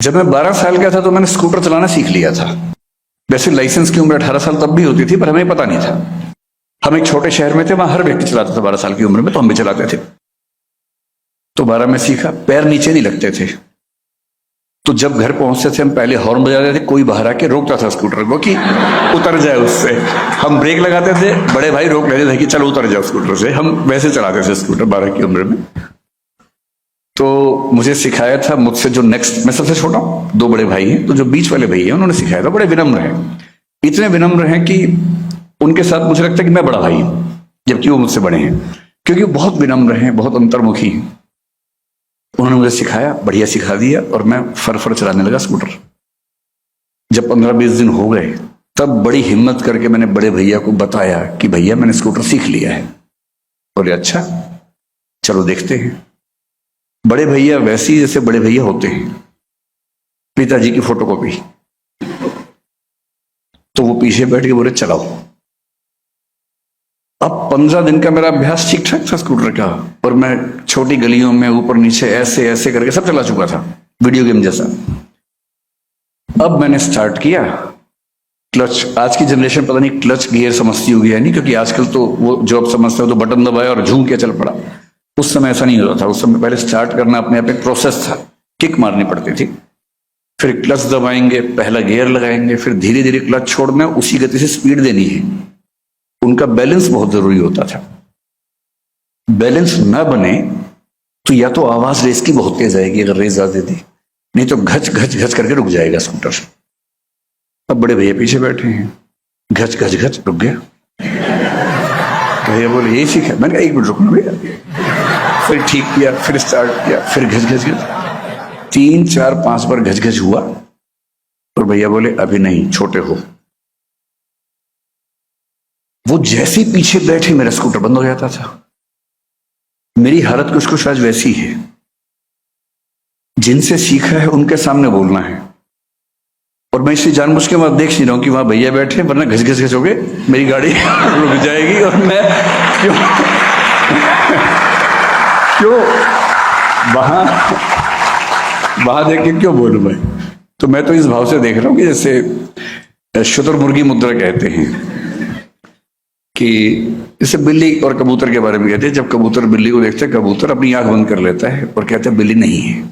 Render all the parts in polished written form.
जब मैं 12 साल का था तो मैंने स्कूटर चलाना सीख लिया था। वैसे लाइसेंस की उम्र 18 साल तब भी होती थी, पर हमें पता नहीं था। हम एक छोटे शहर में थे, वहां हर व्यक्ति चलाता था 12 साल की उम्र में, तो हम भी चलाते थे। तो 12 में सीखा, पैर नीचे नहीं लगते थे। तो जब घर पहुंचते थे हम पहले हॉर्न बजाते थे, कोई बाहर आके रोकता था स्कूटर को कि उतर जाए उससे। हम ब्रेक लगाते थे, बड़े भाई रोक लेते थे कि चलो उतर जाओ स्कूटर से। हम वैसे चलाते थे स्कूटर 12 की उम्र में। तो मुझे सिखाया था मुझसे जो नेक्स्ट, मैं सबसे छोटा हूं, दो बड़े भाई हैं, तो जो बीच वाले भाई हैं उन्होंने सिखाया था। बड़े विनम्र हैं, इतने विनम्र हैं कि उनके साथ मुझे लगता है कि मैं बड़ा भाई हूं, जबकि वो मुझसे बड़े हैं, क्योंकि वो बहुत विनम्र हैं, बहुत अंतर्मुखी हैं। उन्होंने मुझे सिखाया, बढ़िया सिखा दिया, और मैं फर चलाने लगा स्कूटर। जब 15-20 दिन हो गए, तब बड़ी हिम्मत करके मैंने बड़े भैया को बताया कि भैया मैंने स्कूटर सीख लिया है। बोले अच्छा, चलो देखते हैं। बड़े भैया वैसे ही जैसे बड़े भैया होते हैं, पिताजी की फोटोकॉपी। तो वो पीछे बैठ के बोले चलाओ। अब 15 दिन का मेरा अभ्यास ठीक ठाक था स्कूटर का, और मैं छोटी गलियों में ऊपर नीचे ऐसे ऐसे करके सब चला चुका था, वीडियो गेम जैसा। अब मैंने स्टार्ट किया क्लच। आज की जनरेशन पता नहीं क्लच गियर समझती होगी या नहीं, क्योंकि आजकल तो वो जो आप समझते हो तो बटन दबाया और झूम के चल पड़ा। उस समय ऐसा नहीं होता था। उस समय पहले स्टार्ट करना अपने आप एक प्रोसेस था, किक मारनी पड़ती थी, फिर क्लच दबाएंगे, पहला गियर लगाएंगे, फिर धीरे धीरे क्लच छोड़ना, उसी गति से स्पीड देनी है। उनका बैलेंस बहुत जरूरी होता था। बैलेंस ना बने तो या तो आवाज रेस की बहुत तेज आएगी अगर रेस ज्यादा दी, नहीं तो घच घच घच करके रुक जाएगा स्कूटर। अब बड़े भैया पीछे बैठे हैं, घच घच घच रुक गया। भैया बोले यही सीखा। मैंने कहा 1 मिनट रुकना भैया। फिर ठीक किया, फिर स्टार्ट किया, फिर घच घच घच, 3 4 5 बार घच घच हुआ। और भैया बोले अभी नहीं, छोटे हो। वो जैसे ही पीछे बैठे मेरा स्कूटर बंद हो जाता था। मेरी हालत कुछ कुछ आज वैसी है। जिनसे सीखा है उनके सामने बोलना है, और मैं इसे जानबूझ के वहां देख नहीं रहा हूं कि वहां भैया बैठे, वरना घस घस घस हो गए मेरी गाड़ी रुक जाएगी। और मैं क्यों क्यों वहां देख के क्यों बोलूं मैं। तो मैं तो इस भाव से देख रहा हूं कि जैसे शुतुरमुर्गी मुद्रा कहते हैं, कि जैसे बिल्ली और कबूतर के बारे में कहते हैं, जब कबूतर बिल्ली को देखते हैं, कबूतर अपनी आंख बंद कर लेता है और कहता है बिल्ली नहीं है।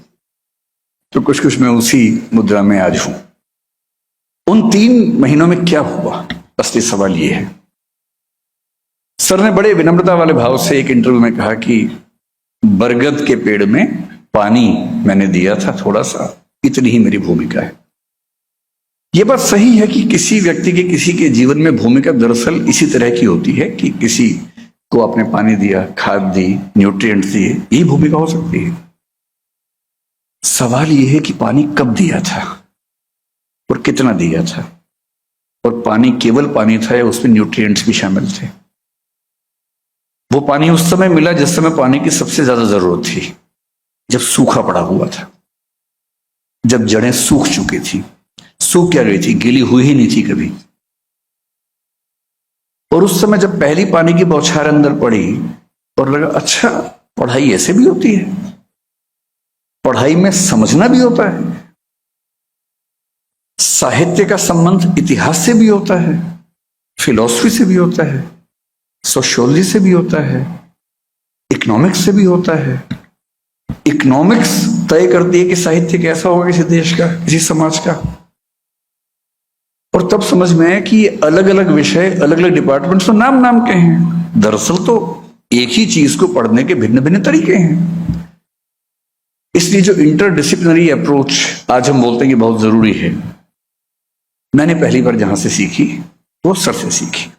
तो कुछ कुछ मैं उसी मुद्रा में आज हूं। उन 3 महीनों में क्या हुआ, असली सवाल यह है। सर ने बड़े विनम्रता वाले भाव से एक इंटरव्यू में कहा कि बरगद के पेड़ में पानी मैंने दिया था थोड़ा सा, इतनी ही मेरी भूमिका है। यह बात सही है कि किसी व्यक्ति के किसी के जीवन में भूमिका दरअसल इसी तरह की होती है कि किसी को आपने पानी दिया, खाद दी, न्यूट्रिएंट्स दिए, यही भूमिका हो सकती है। सवाल यह है कि पानी कब दिया था और कितना दिया था, और पानी केवल पानी था या उसमें न्यूट्रिएंट्स भी शामिल थे। वो पानी उस समय मिला जिस समय पानी की सबसे ज्यादा जरूरत थी, जब सूखा पड़ा हुआ था, जब जड़ें सूख चुकी थी। सूख क्या गई थी, गीली हुई ही नहीं थी कभी। और उस समय जब पहली पानी की बौछार अंदर पड़ी और लगा अच्छा पढ़ाई ऐसे भी होती है, पढ़ाई में समझना भी होता है, साहित्य का संबंध इतिहास से भी होता है, फिलॉसफी से भी होता है, सोशियोलॉजी से भी होता है, इकोनॉमिक्स से भी होता है। इकोनॉमिक्स तय करती है कि साहित्य कैसा होगा किसी देश का, किसी समाज का। और तब समझ में आया कि अलग अलग विषय, अलग अलग डिपार्टमेंट तो नाम नाम के हैं, दरअसल तो एक ही चीज को पढ़ने के भिन्न भिन्न तरीके हैं। इसलिए जो इंटरडिसिप्लिनरी अप्रोच आज हम बोलते हैं कि बहुत जरूरी है, मैंने पहली बार जहां से सीखी वो सर से सीखी।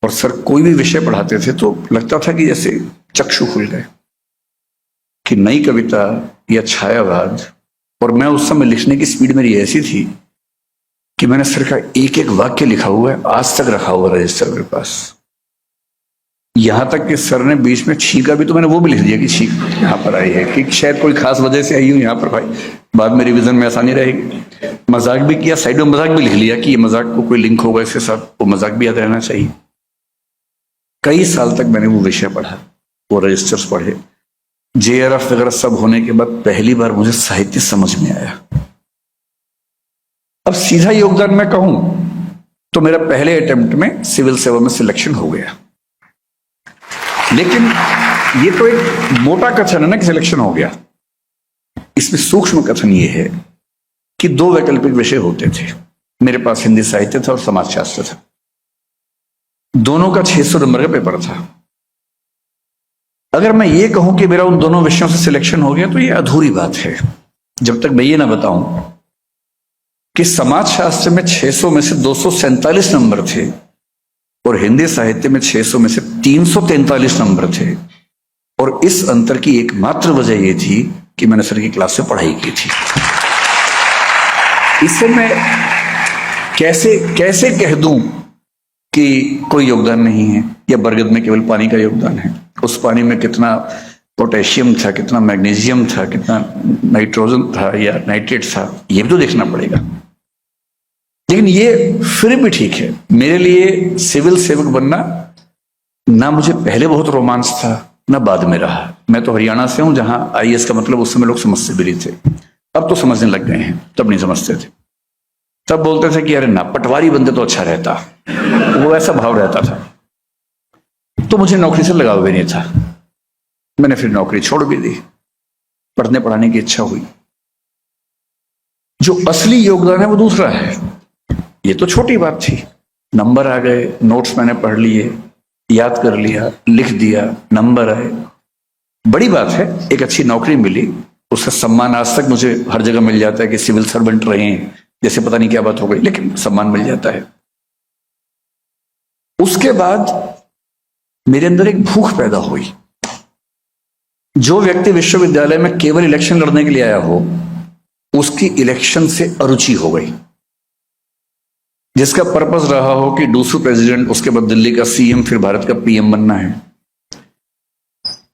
और सर कोई भी विषय पढ़ाते थे तो लगता था कि जैसे चक्षु खुल गए, कि नई कविता या छायावाद। और मैं उस समय लिखने की स्पीड मेरी ऐसी थी कि मैंने सर का एक एक वाक्य लिखा हुआ है, आज तक रखा हुआ रजिस्टर मेरे पास। यहां तक कि सर ने बीच में छींका भी तो मैंने वो भी लिख दिया कि छींक यहां पर आई है, कि शायद कोई खास वजह से आई हूं यहां पर, भाई बाद में रिवीजन में आसानी रहेगी। मजाक भी किया, साइड में मजाक भी लिख लिया कि ये मजाक को कोई लिंक होगा इसके साथ, वो मजाक भी याद रहना चाहिए। कई साल तक मैंने वो विषय पढ़ा, वो रजिस्टर्स पढ़े। JRF वगैरह सब होने के बाद पहली बार मुझे साहित्य समझ में आया। अब सीधा योगदान मैं कहूं तो मेरा पहले अटेम्प्ट में सिविल सेवा में सिलेक्शन हो गया, लेकिन ये तो एक मोटा कथन है ना कि सिलेक्शन हो गया। इसमें सूक्ष्म कथन ये है कि दो वैकल्पिक विषय होते थे मेरे पास, हिंदी साहित्य था और समाजशास्त्र था। दोनों का 600 नंबर का पेपर था। अगर मैं ये कहूं कि मेरा उन दोनों विषयों से सिलेक्शन हो गया तो ये अधूरी बात है, जब तक मैं ये ना बताऊं कि समाजशास्त्र में 600 में से 247 नंबर थे और हिंदी साहित्य में 600 में से 343 नंबर थे। और इस अंतर की एकमात्र वजह यह थी कि मैंने सर की क्लास से पढ़ाई की थी। इससे मैं कैसे कह दूं कि कोई योगदान नहीं है या बरगद में केवल पानी का योगदान है। उस पानी में कितना पोटेशियम था, कितना मैग्नीशियम था, कितना नाइट्रोजन था या नाइट्रेट था, ये भी तो देखना पड़ेगा। लेकिन ये फिर भी ठीक है। मेरे लिए सिविल सेवक बनना ना मुझे पहले बहुत रोमांच था ना बाद में रहा। मैं तो हरियाणा से हूं जहां आईएएस का मतलब उस समय लोग समझते भी नहीं थे, अब तो समझने लग गए हैं, तब नहीं समझते थे। तब बोलते थे कि अरे ना पटवारी बनते तो अच्छा रहता, वो ऐसा भाव रहता था। तो मुझे नौकरी से लगाव भी नहीं था, मैंने फिर नौकरी छोड़ भी दी, पढ़ने पढ़ाने की इच्छा हुई। जो असली योगदान है वो दूसरा है। ये तो छोटी बात थी, नंबर आ गए, नोट्स मैंने पढ़ लिए, याद कर लिया, लिख दिया, नंबर आए, बड़ी बात है। एक अच्छी नौकरी मिली, उसका सम्मान आज तक मुझे हर जगह मिल जाता है कि सिविल सर्वेंट रहे हैं, जैसे पता नहीं क्या बात हो गई, लेकिन सम्मान मिल जाता है। उसके बाद मेरे अंदर एक भूख पैदा हुई। जो व्यक्ति विश्वविद्यालय में केवल इलेक्शन लड़ने के लिए आया हो, उसकी इलेक्शन से अरुचि हो गई। जिसका पर्पस रहा हो कि दूसरा प्रेसिडेंट, उसके बाद दिल्ली का सीएम, फिर भारत का पीएम बनना है,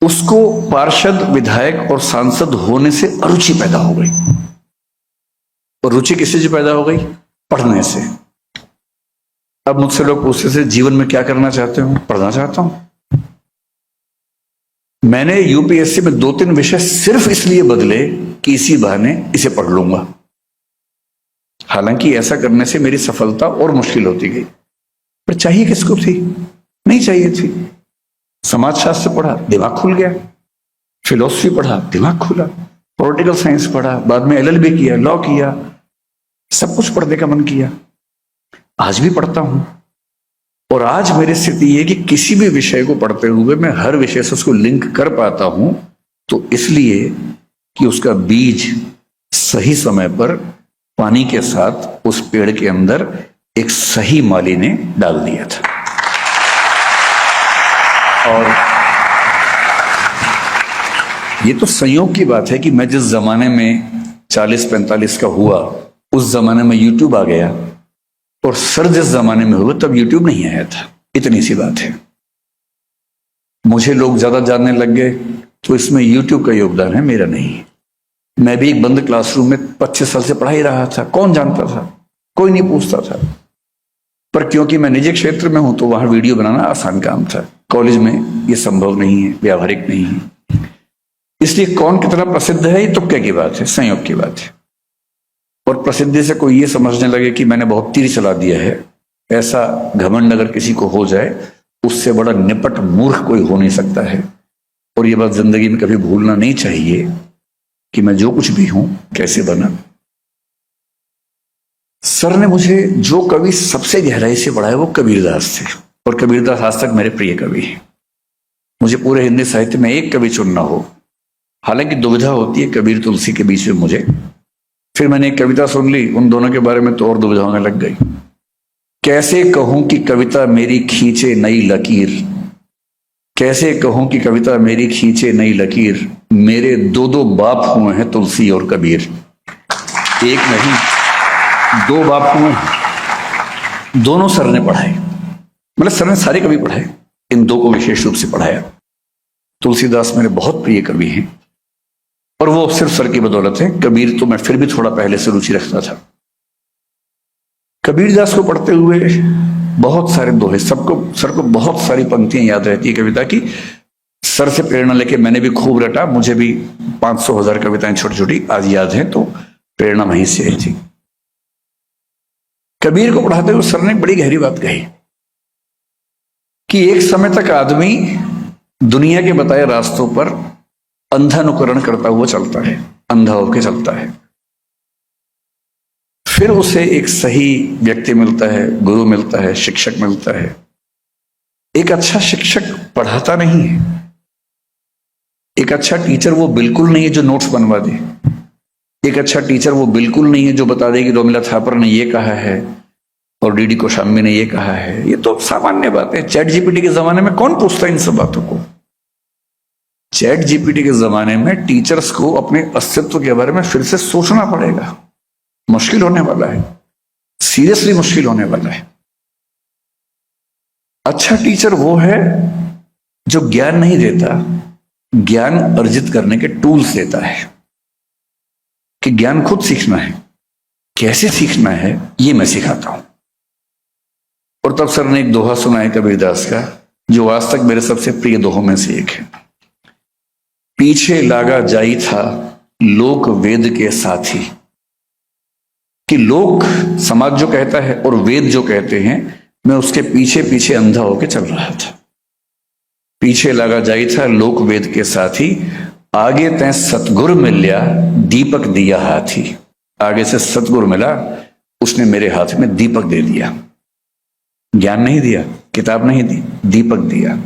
उसको पार्षद, विधायक और सांसद होने से अरुचि पैदा हो गई। और रुचि किससे पैदा हो गई? पढ़ने से। अब मुझसे लोग पूछते थे जीवन में क्या करना चाहते हो? पढ़ना चाहता हूं। मैंने यूपीएससी में 2-3 विषय सिर्फ इसलिए बदले कि इसी बहाने इसे पढ़ लूंगा। हालांकि ऐसा करने से मेरी सफलता और मुश्किल होती गई, पर चाहिए किसको थी? नहीं चाहिए थी। समाजशास्त्र पढ़ा, दिमाग खुल गया। फिलॉसफी पढ़ा, दिमाग खुला। पॉलिटिकल साइंस पढ़ा, बाद में एलएलबी किया, लॉ किया, सब कुछ पढ़ने का मन किया। आज भी पढ़ता हूं। और आज मेरी स्थिति यह कि किसी भी विषय को पढ़ते हुए मैं हर विषय से उसको लिंक कर पाता हूं, तो इसलिए कि उसका बीज सही समय पर पानी के साथ उस पेड़ के अंदर एक सही माली ने डाल दिया था। और ये तो संयोग की बात है कि मैं जिस जमाने में 40-45 का हुआ, उस जमाने में यूट्यूब आ गया, और सर जिस जमाने में हुआ तब यूट्यूब नहीं आया था। इतनी सी बात है। मुझे लोग ज्यादा जानने लग गए, तो इसमें यूट्यूब का योगदान है, मेरा नहीं। मैं भी एक बंद क्लासरूम में 25 साल से पढ़ा ही रहा था। कौन जानता था? कोई नहीं पूछता था। पर क्योंकि मैं निजी क्षेत्र में हूं तो वहां वीडियो बनाना आसान काम था। कॉलेज में ये संभव नहीं है, व्यावहारिक नहीं है। इसलिए कौन कितना प्रसिद्ध है ये तुक्के की बात है, संयोग की बात है। और प्रसिद्धि से कोई ये समझने लगे कि मैंने बहुत तीर चला दिया है, ऐसा घमंड अगर किसी को हो जाए, उससे बड़ा निपट मूर्ख कोई हो नहीं सकता है। और ये बात जिंदगी में कभी भूलना नहीं चाहिए कि मैं जो कुछ भी हूं कैसे बना। सर ने मुझे जो कवि सबसे गहराई से पढ़ाया वो कबीरदास थे, और कबीरदास आज तक मेरे प्रिय कवि हैं। मुझे पूरे हिंदी साहित्य में एक कवि चुनना हो, हालांकि दुविधा होती है कबीर तुलसी के बीच में मुझे। फिर मैंने एक कविता सुन ली, उन दोनों के बारे में तो और दुविधा होने लग गई। कैसे कहूं कि कविता मेरी खींचे नई लकीर, कैसे कहूं कि कविता मेरी खींचे नई लकीर, मेरे 2 बाप हुए हैं तुलसी और कबीर। एक नहीं, 2 बाप हुए। दोनों सर ने पढ़ाए, मतलब सर ने सारे कवि पढ़ाए, इन 2 को विशेष रूप से पढ़ाया। तुलसीदास मेरे बहुत प्रिय कवि हैं, और वो सिर्फ सर की बदौलत है। कबीर तो मैं फिर भी थोड़ा पहले से रुचि रखता था। कबीरदास को पढ़ते हुए बहुत सारे दोहे, सर को बहुत सारी पंक्तियां याद रहती है कविता की। सर से प्रेरणा लेके मैंने भी खूब रटा। मुझे भी 500-1000 कविताएं छोटी छोटी आज याद हैं, तो प्रेरणा वहीं से आई थी। कबीर को पढ़ाते हुए सर ने एक बड़ी गहरी बात कही कि एक समय तक आदमी दुनिया के बताए रास्तों पर अंधानुकरण करता हुआ चलता है, अंधा होकर चलता है। फिर उसे एक सही व्यक्ति मिलता है, गुरु मिलता है, शिक्षक मिलता है। एक अच्छा शिक्षक पढ़ाता नहीं है, एक अच्छा टीचर वो बिल्कुल नहीं है जो नोट्स बनवा दे। एक अच्छा टीचर वो बिल्कुल नहीं है जो बता दे कि रोमिला थापर ने ये कहा है और डीडी कोशाम्बी ने ये कहा है। ये तो सामान्य बात है। चैट जीपीटी के जमाने में कौन पूछता है इन सब बातों को? चैट जीपीटी के जमाने में टीचर्स को अपने अस्तित्व के बारे में फिर से सोचना पड़ेगा। मुश्किल होने वाला है, सीरियसली मुश्किल होने वाला है। अच्छा टीचर वो है जो ज्ञान नहीं देता, ज्ञान अर्जित करने के टूल्स देता है कि ज्ञान खुद सीखना है, कैसे सीखना है ये मैं सिखाता हूं। और तब सर ने एक दोहा सुना है कबीरदास का, जो आज तक मेरे सबसे प्रिय दोहों में से एक है। पीछे लागा जाई था लोक वेद के साथी, कि लोक समाज जो कहता है और वेद जो कहते हैं, मैं उसके पीछे पीछे अंधा होकर चल रहा था। पीछे लगा जाई था लोक वेद के साथी, आगे तैं सतगुर मिल्या दीपक दिया हाथी। आगे से सतगुर मिला, उसने मेरे हाथ में दीपक दे दिया। ज्ञान नहीं दिया, किताब नहीं दी, दीपक दिया।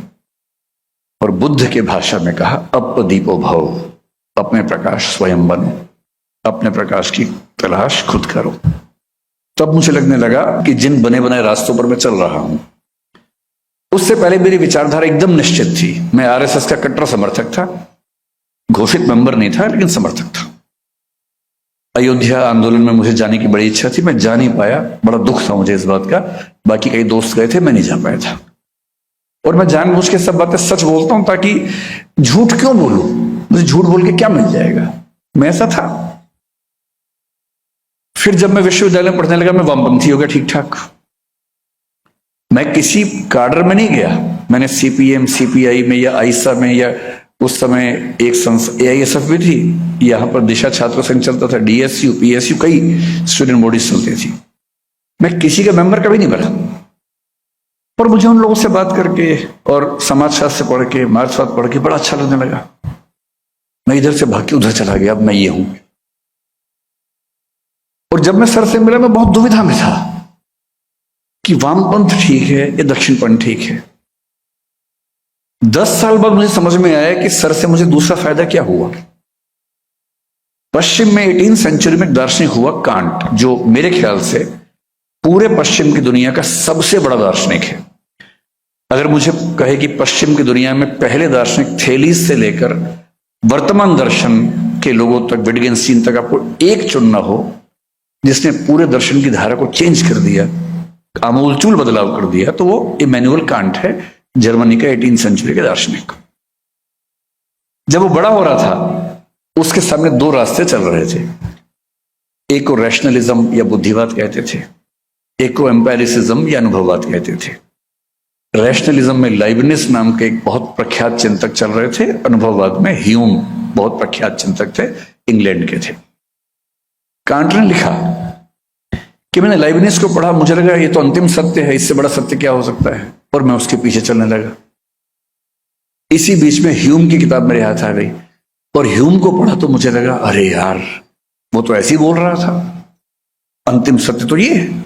और बुद्ध के भाषा में कहा अप दीपो भव, अपने प्रकाश स्वयं बनो, अपने प्रकाश की तलाश खुद करो। तब मुझे लगने लगा कि जिन बने बनाए रास्तों पर मैं चल रहा हूं, उससे पहले मेरी विचारधारा एकदम निश्चित थी। मैं आरएसएस का कट्टर समर्थक था, घोषित मेंबर नहीं था लेकिन समर्थक था। अयोध्या आंदोलन में मुझे जाने की बड़ी इच्छा थी, मैं जा नहीं पाया, बड़ा दुख था मुझे इस बात का। बाकी कई दोस्त गए थे, मैं नहीं जा पाया था। और मैं जानबूझ के सब बातें सच बोलता हूं ताकि झूठ क्यों बोलूं, मुझे झूठ बोल के क्या मिल जाएगा, मैं ऐसा था। फिर जब मैं विश्वविद्यालय में पढ़ने लगा, मैं वामपंथी हो गया ठीक ठाक। मैं किसी काडर में नहीं गया, मैंने सीपीएम सीपीआई में या आईसा में, या उस समय एक एआईएसएफ भी थी, यहां पर दिशा छात्र संघ चलता था, डीएसयू पीएसयू, कई स्टूडेंट बॉडीज चलती थी। मैं किसी का मेंबर कभी नहीं बना। पर मुझे उन लोगों से बात करके और समाजशास्त्र पढ़ के, मार्क्सवाद पढ़ के बड़ा अच्छा लगने लगा। मैं इधर से भाग के उधर चला गया, अब मैं ये हूं। और जब मैं सर से मिला, मैं बहुत दुविधा में था कि वामपंथ ठीक है या दक्षिणपंथ ठीक है। 10 साल बाद मुझे समझ में आया कि सर से मुझे दूसरा फायदा क्या हुआ। पश्चिम में 18वीं सेंचुरी में एक दार्शनिक हुआ कांट, जो मेरे ख्याल से पूरे पश्चिम की दुनिया का सबसे बड़ा दार्शनिक है। अगर मुझे कहे कि पश्चिम की दुनिया में पहले दार्शनिक थेलीस से लेकर वर्तमान दर्शन के लोगों तक, विटगेन्स्टीन तक, आपको एक चुनना हो जिसने पूरे दर्शन की धारा को चेंज कर दिया, आमूलचूल बदलाव कर दिया, तो वो इमैनुअल कांट है, जर्मनी का 18वीं सेंचुरी के दार्शनिक। जब वो बड़ा हो रहा था, उसके सामने 2 रास्ते चल रहे थे। एक को रैशनलिज्म या बुद्धिवाद कहते थे, एक को एम्पेरिसिज्म या अनुभववाद कहते थे। रैशनलिज्म में लाइबनिज नाम के एक बहुत प्रख्यात चिंतक चल रहे थे, अनुभववाद में ह्यूम बहुत प्रख्यात चिंतक थे, इंग्लैंड के थे। कांट ने लिखा कि मैंने लाइबनिज को पढ़ा, मुझे लगा ये तो अंतिम सत्य है, इससे बड़ा सत्य क्या हो सकता है, और मैं उसके पीछे चलने लगा। इसी बीच में ह्यूम की किताब मेरे हाथ आ गई, और ह्यूम को पढ़ा तो मुझे लगा अरे यार, वो तो ऐसे ही बोल रहा था, अंतिम सत्य तो ये है।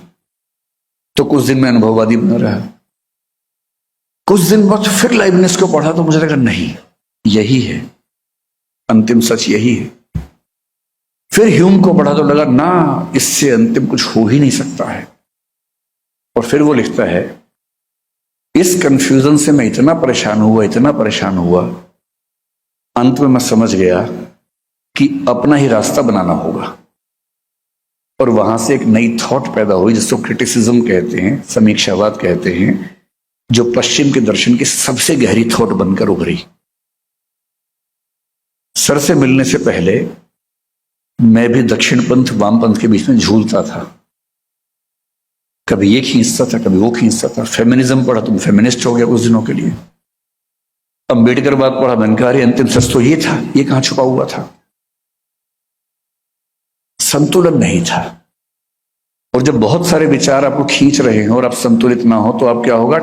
तो कुछ दिन में अनुभववादी बना रहा। कुछ दिन बाद फिर लाइबनिज को पढ़ा तो मुझे लगा नहीं, यही है अंतिम सच, यही है। फिर ह्यूम को पढ़ा तो लगा ना, इससे अंतिम कुछ हो ही नहीं सकता है। और फिर वो लिखता है, इस कंफ्यूजन से मैं इतना परेशान हुआ, इतना परेशान हुआ, अंत में मैं समझ गया कि अपना ही रास्ता बनाना होगा। और वहां से एक नई थॉट पैदा हुई जिसको क्रिटिसिज्म कहते हैं, समीक्षावाद कहते हैं, जो पश्चिम के दर्शन की सबसे गहरी थॉट बनकर उभरी। सर से मिलने से पहले मैं भी दक्षिण पंथ वाम पंथ के बीच में झूलता था, कभी ये खींचता था, कभी वो खींचता था। फेमिनिज्म पढ़ा तो फेमिनिस्ट हो गया कुछ दिनों के लिए। अंबेडकर बात पढ़ा, मैंने कहा अरे अंतिम सच तो ये था, ये कहां छुपा हुआ था। संतुलन नहीं था। और जब बहुत सारे विचार आपको खींच रहे हैं और आप संतुलित ना हो तो आप क्या होगा,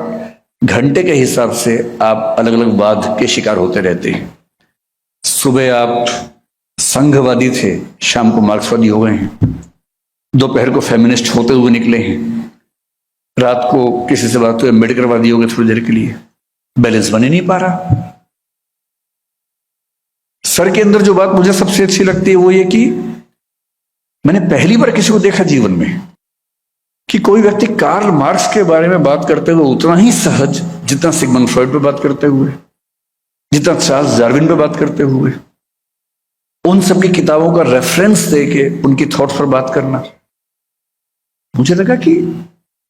घंटे के हिसाब से आप अलग अलग वाद के शिकार होते रहते हैं। सुबह आप संघवादी थे, शाम को मार्क्सवादी हो गए हैं, दोपहर को फेमिनिस्ट होते हुए निकले हैं, रात को किसी से बात हुई अम्बेडकरवादी हो गए थोड़ी देर के लिए। बैलेंस बन ही नहीं पा रहा। सर के अंदर जो बात मुझे सबसे अच्छी लगती है वो ये कि मैंने पहली बार किसी को देखा जीवन में कि कोई व्यक्ति कार्ल मार्क्स के बारे में बात करते हुए उतना ही सहज जितना सिगमंड फ्रॉइड पे बात करते हुए, जितना चार्ल्स डार्विन पे बात करते हुए, उन सबकी किताबों का रेफरेंस देके उनकी थॉट्स पर बात करना। मुझे लगा कि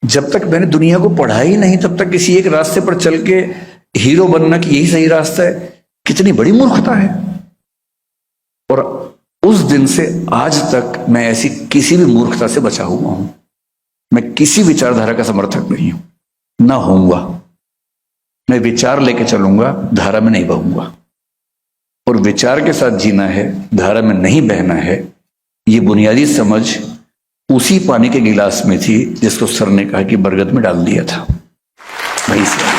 जब तक मैंने दुनिया को पढ़ा ही नहीं तब तक किसी एक रास्ते पर चल के हीरो बनना कि यही सही रास्ता है, कितनी बड़ी मूर्खता है। और उस दिन से आज तक मैं ऐसी किसी भी मूर्खता से बचा हुआ हूं। मैं किसी विचारधारा का समर्थक नहीं हूं, ना होऊंगा। मैं विचार लेके चलूंगा, धारा में नहीं बहूंगा। और विचार के साथ जीना है, धारा में नहीं बहना है। ये बुनियादी समझ उसी पानी के गिलास में थी जिसको सर ने कहा कि बरगद में डाल दिया था। वहीं से